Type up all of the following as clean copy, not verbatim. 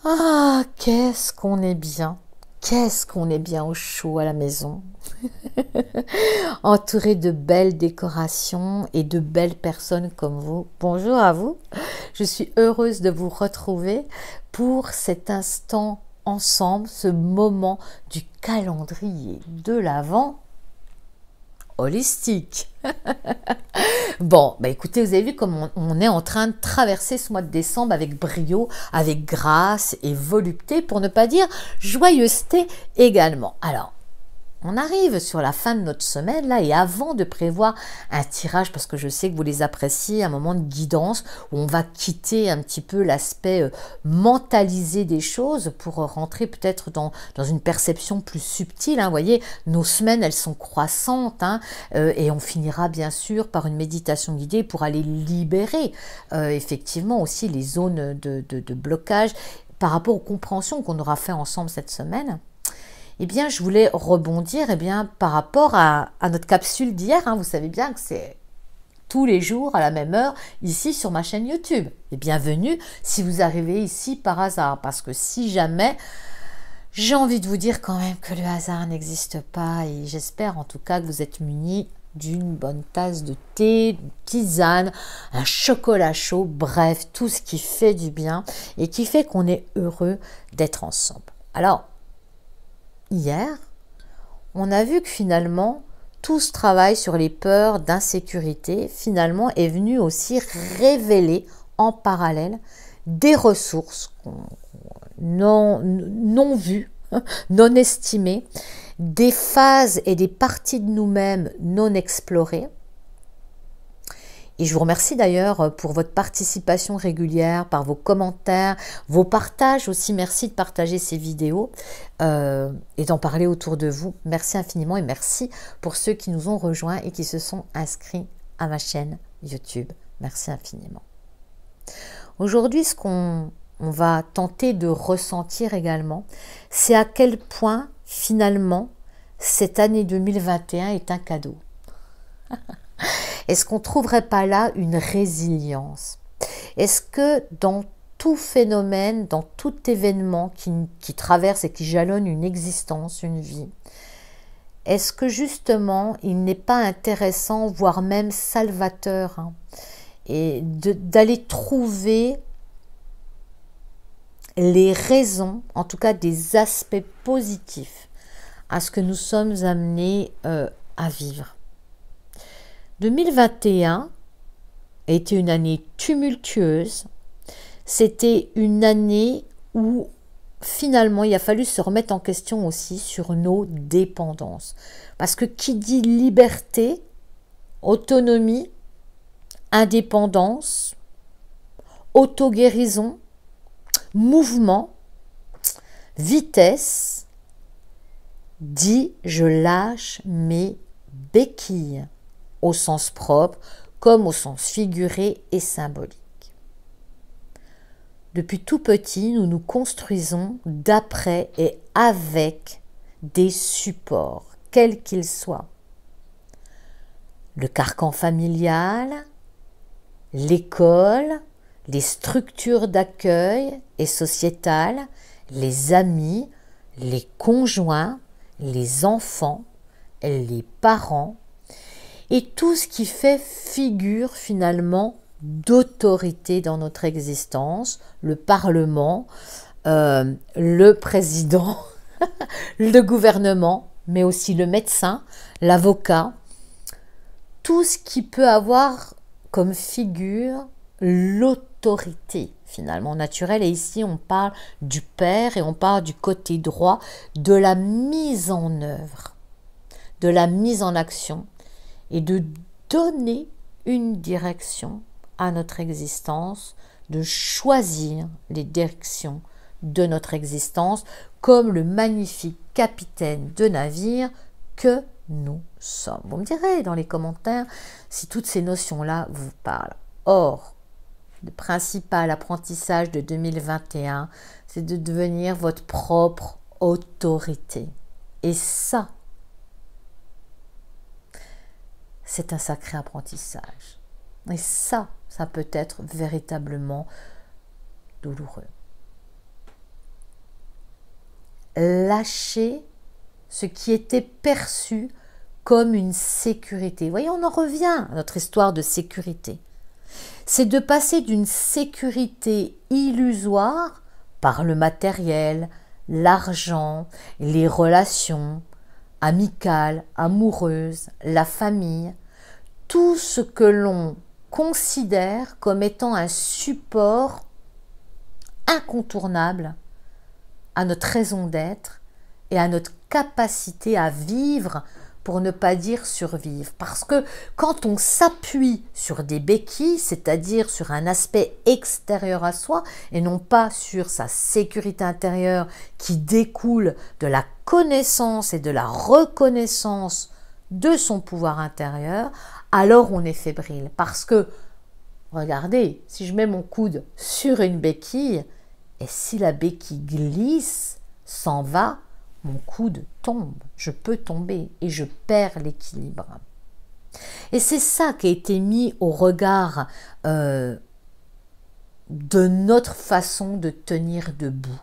Ah, qu'est-ce qu'on est bien. Qu'est-ce qu'on est bien au chaud à la maison. Entouré de belles décorations et de belles personnes comme vous. Bonjour à vous. Je suis heureuse de vous retrouver pour cet instant ensemble, ce moment du calendrier de l'Avent holistique. Bon, bah écoutez, vous avez vu comme on est en train de traverser ce mois de décembre avec brio, avec grâce et volupté, pour ne pas dire joyeuseté également. Alors, on arrive sur la fin de notre semaine là et avant de prévoir un tirage, parce que je sais que vous les appréciez, un moment de guidance où on va quitter un petit peu l'aspect mentalisé des choses pour rentrer peut-être dans une perception plus subtile. Hein. Vous voyez, nos semaines elles sont croissantes, hein, et on finira bien sûr par une méditation guidée pour aller libérer effectivement aussi les zones de blocage par rapport aux compréhensions qu'on aura fait ensemble cette semaine. Eh bien, je voulais rebondir par rapport à notre capsule d'hier. Hein. Vous savez bien que c'est tous les jours à la même heure ici sur ma chaîne YouTube. Et bienvenue si vous arrivez ici par hasard. Parce que si jamais, j'ai envie de vous dire quand même que le hasard n'existe pas. Et j'espère en tout cas que vous êtes munis d'une bonne tasse de thé, d'une tisane, un chocolat chaud. Bref, tout ce qui fait du bien et qui fait qu'on est heureux d'être ensemble. Alors, hier, on a vu que finalement, tout ce travail sur les peurs d'insécurité, finalement, est venu aussi révéler en parallèle des ressources non vues, non estimées, des phases et des parties de nous-mêmes non explorées. Et je vous remercie d'ailleurs pour votre participation régulière, par vos commentaires, vos partages aussi. Merci de partager ces vidéos et d'en parler autour de vous. Merci infiniment et merci pour ceux qui nous ont rejoints et qui se sont inscrits à ma chaîne YouTube. Merci infiniment. Aujourd'hui, ce qu'on va tenter de ressentir également, c'est à quel point finalement cette année 2021 est un cadeau. Est-ce qu'on ne trouverait pas là une résilience? Est-ce que dans tout phénomène, dans tout événement qui traverse et qui jalonne une existence, une vie, est-ce que justement il n'est pas intéressant, voire même salvateur, hein, et d'aller trouver les raisons, en tout cas des aspects positifs à ce que nous sommes amenés à vivre. 2021 a été une année tumultueuse. C'était une année où finalement il a fallu se remettre en question aussi sur nos dépendances. Parce que qui dit liberté, autonomie, indépendance, auto-guérison, mouvement, vitesse, dit je lâche mes béquilles, au sens propre comme au sens figuré et symbolique. Depuis tout petit, nous nous construisons d'après et avec des supports, quels qu'ils soient. Le carcan familial, l'école, les structures d'accueil et sociétales, les amis, les conjoints, les enfants, les parents, et tout ce qui fait figure finalement d'autorité dans notre existence, le Parlement, le président, le gouvernement, mais aussi le médecin, l'avocat, tout ce qui peut avoir comme figure l'autorité finalement naturelle. Et ici on parle du père et on parle du côté droit de la mise en œuvre, de la mise en action, et de donner une direction à notre existence, de choisir les directions de notre existence comme le magnifique capitaine de navire que nous sommes. Vous me direz dans les commentaires si toutes ces notions-là vous parlent. Or, le principal apprentissage de 2021, c'est de devenir votre propre autorité. Et ça, c'est un sacré apprentissage. Et ça peut être véritablement douloureux. lâcher ce qui était perçu comme une sécurité. Vous voyez, on en revient à notre histoire de sécurité. C'est de passer d'une sécurité illusoire par le matériel, l'argent, les relations amicales, amoureuses, la famille, tout ce que l'on considère comme étant un support incontournable à notre raison d'être et à notre capacité à vivre, pour ne pas dire survivre. Parce que quand on s'appuie sur des béquilles, c'est-à-dire sur un aspect extérieur à soi, et non pas sur sa sécurité intérieure qui découle de la connaissance et de la reconnaissance de son pouvoir intérieur, alors on est fébrile. Parce que, regardez, si je mets mon coude sur une béquille, et si la béquille glisse, s'en va, mon coude tombe, je peux tomber et je perds l'équilibre. Et c'est ça qui a été mis au regard de notre façon de tenir debout.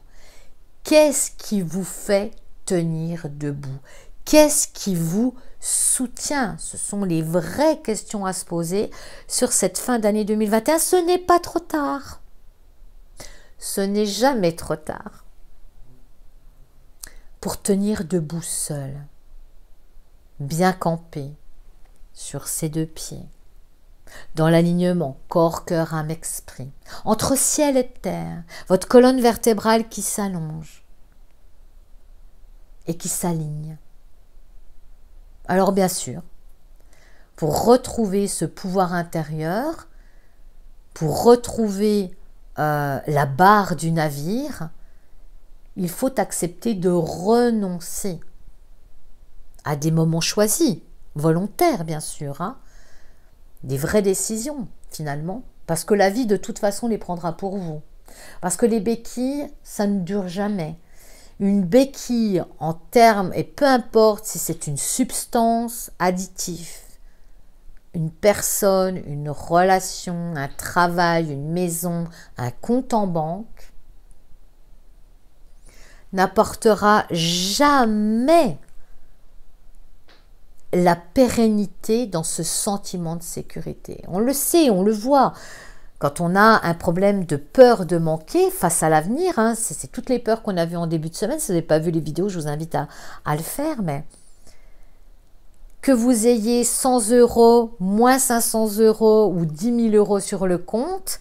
Qu'est-ce qui vous fait tenir debout? Qu'est-ce qui vous soutient? Ce sont les vraies questions à se poser sur cette fin d'année 2021. Ce n'est pas trop tard. Ce n'est jamais trop tard pour tenir debout seul, bien campé sur ses deux pieds, dans l'alignement corps, cœur, âme, esprit, entre ciel et terre, votre colonne vertébrale qui s'allonge et qui s'aligne. Alors bien sûr, pour retrouver ce pouvoir intérieur, pour retrouver la barre du navire, il faut accepter de renoncer à des moments choisis, volontaires bien sûr, hein, des vraies décisions finalement, parce que la vie de toute façon les prendra pour vous. Parce que les béquilles, ça ne dure jamais. Une béquille en termes, et peu importe si c'est une substance additive, une personne, une relation, un travail, une maison, un compte en banque, n'apportera jamais la pérennité dans ce sentiment de sécurité. On le sait, on le voit. Quand on a un problème de peur de manquer face à l'avenir, hein, c'est toutes les peurs qu'on a vues en début de semaine. Si vous n'avez pas vu les vidéos, je vous invite à le faire. Mais que vous ayez 100 €, moins 500 € ou 10 000 € sur le compte,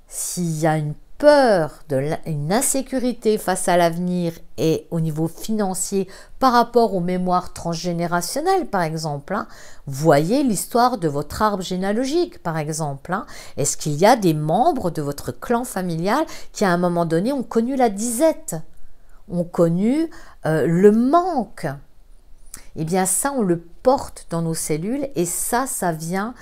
s'il y a une peur, une insécurité face à l'avenir et au niveau financier par rapport aux mémoires transgénérationnelles, par exemple, hein, voyez l'histoire de votre arbre généalogique, par exemple. Hein. Est-ce qu'il y a des membres de votre clan familial qui, à un moment donné, ont connu la disette, ont connu le manque? Eh bien, ça, on le porte dans nos cellules et ça vient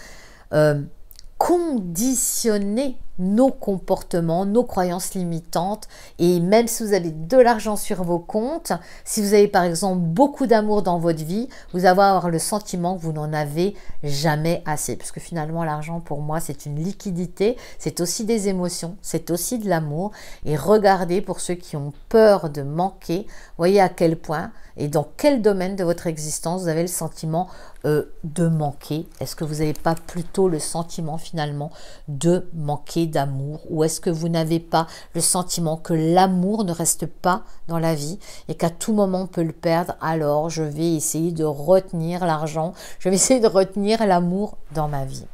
conditionner nos comportements, nos croyances limitantes. Et même si vous avez de l'argent sur vos comptes, si vous avez par exemple beaucoup d'amour dans votre vie, vous allez avoir le sentiment que vous n'en avez jamais assez. Parce que finalement, l'argent pour moi, c'est une liquidité, c'est aussi des émotions, c'est aussi de l'amour. Et regardez, pour ceux qui ont peur de manquer, voyez à quel point et dans quel domaine de votre existence vous avez le sentiment de manquer. Est-ce que vous n'avez pas plutôt le sentiment finalement de manquer d'amour, ou est-ce que vous n'avez pas le sentiment que l'amour ne reste pas dans la vie et qu'à tout moment on peut le perdre? Alors je vais essayer de retenir l'argent, je vais essayer de retenir l'amour dans ma vie.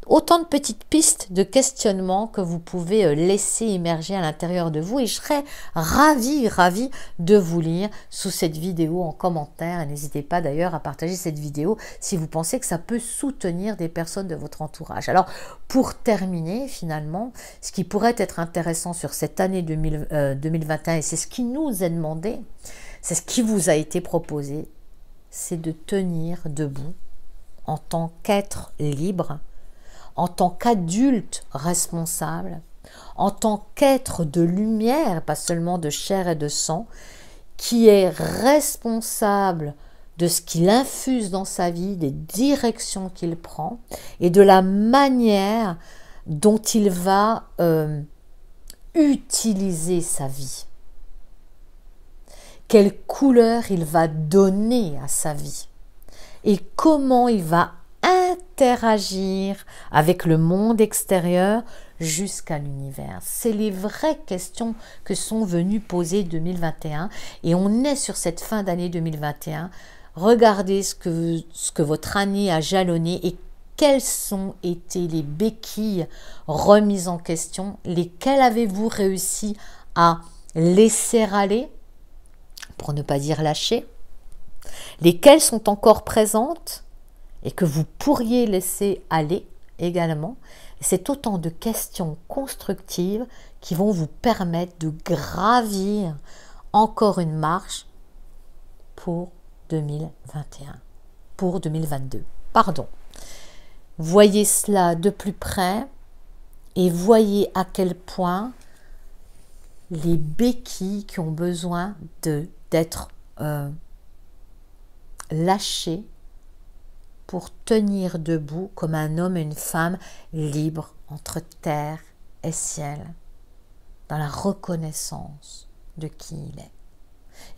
Autant de petites pistes de questionnement que vous pouvez laisser émerger à l'intérieur de vous, et je serais ravie de vous lire sous cette vidéo en commentaire. Et n'hésitez pas d'ailleurs à partager cette vidéo si vous pensez que ça peut soutenir des personnes de votre entourage. Alors pour terminer finalement, ce qui pourrait être intéressant sur cette année 2021, et c'est ce qui nous est demandé, c'est ce qui vous a été proposé, c'est de tenir debout en tant qu'être libre, en tant qu'adulte responsable, en tant qu'être de lumière, pas seulement de chair et de sang, qui est responsable de ce qu'il infuse dans sa vie, des directions qu'il prend et de la manière dont il va utiliser sa vie. quelle couleur il va donner à sa vie et comment il va interagir avec le monde extérieur jusqu'à l'univers. C'est les vraies questions que sont venues poser 2021 et on est sur cette fin d'année 2021. Regardez ce que votre année a jalonné et quelles ont été les béquilles remises en question, lesquelles avez-vous réussi à laisser aller, pour ne pas dire lâcher, lesquelles sont encore présentes et que vous pourriez laisser aller également. C'est autant de questions constructives qui vont vous permettre de gravir encore une marche pour 2021, pour 2022, pardon. Voyez cela de plus près et voyez à quel point les béquilles qui ont besoin d'être lâchées pour tenir debout comme un homme et une femme libres entre terre et ciel, dans la reconnaissance de qui il est.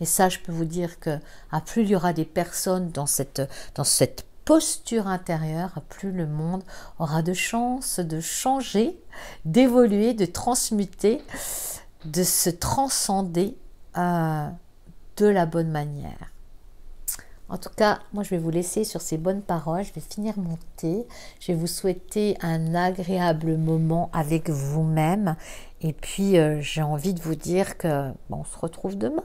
Et ça, je peux vous dire que à plus il y aura des personnes dans cette posture intérieure, à plus le monde aura de chances de changer, d'évoluer, de transmuter, de se transcender de la bonne manière. En tout cas, moi je vais vous laisser sur ces bonnes paroles, je vais finir mon thé, je vais vous souhaiter un agréable moment avec vous-même et puis j'ai envie de vous dire que on se retrouve demain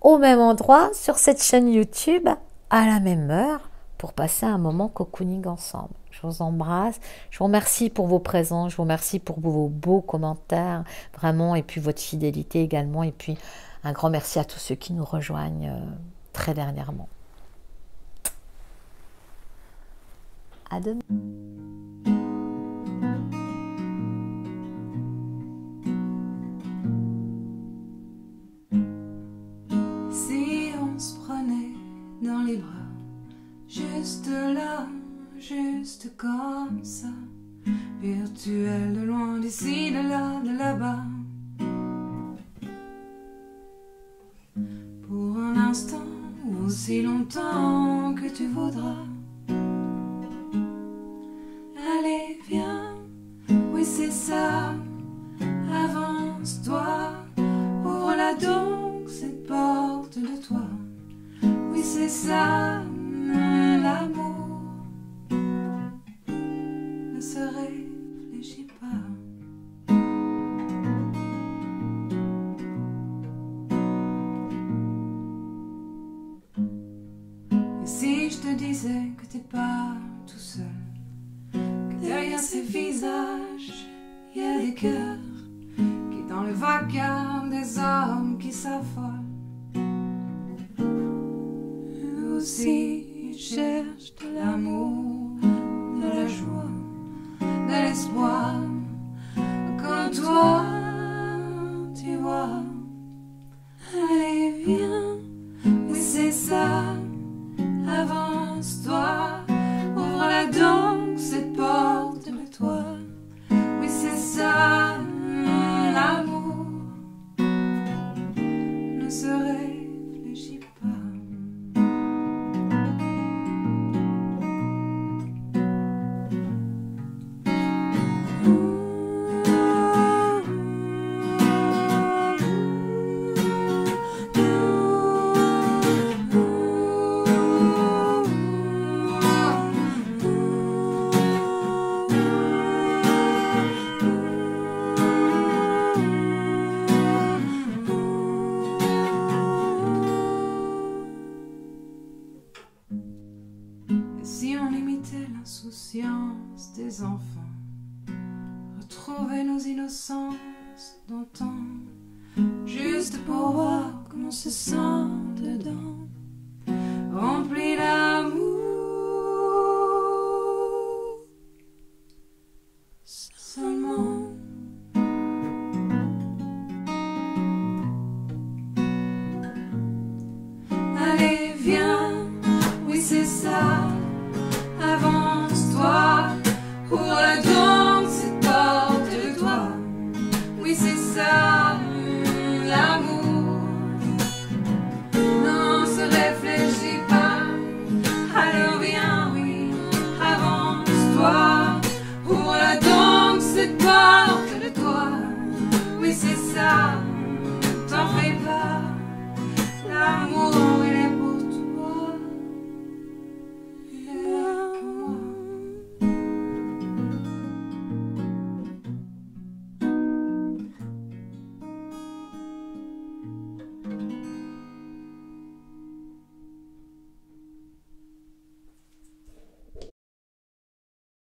au même endroit sur cette chaîne YouTube à la même heure pour passer un moment cocooning ensemble. Je vous embrasse, je vous remercie pour vos présences, je vous remercie pour vos beaux commentaires vraiment et puis votre fidélité également et puis un grand merci à tous ceux qui nous rejoignent très dernièrement. À demain. Si on se prenait dans les bras, juste là, juste comme ça, virtuel de loin, d'ici, de là, de là-bas, pour un instant ou aussi longtemps que tu voudras. Allez, viens, oui c'est ça, avance-toi, ouvre-la donc cette porte de toi. Oui c'est ça, l'amour ne se réfléchit pas. Et si je te disais que t'es pas tout seul, que derrière ces visages il y a des cœurs qui dans le vacarme des hommes qui s'affolent aussi ils cherchent de l'amour, de la joie, de l'espoir, comme toi tu vois. Allez viens, oui c'est ça, avance-toi, ouvre-la donc cette porte de toi. Oui c'est ça, l'amour ne se réfléchit pas. Si on imitait l'insouciance des enfants, retrouver nos innocences d'antan, juste pour voir comment on se sent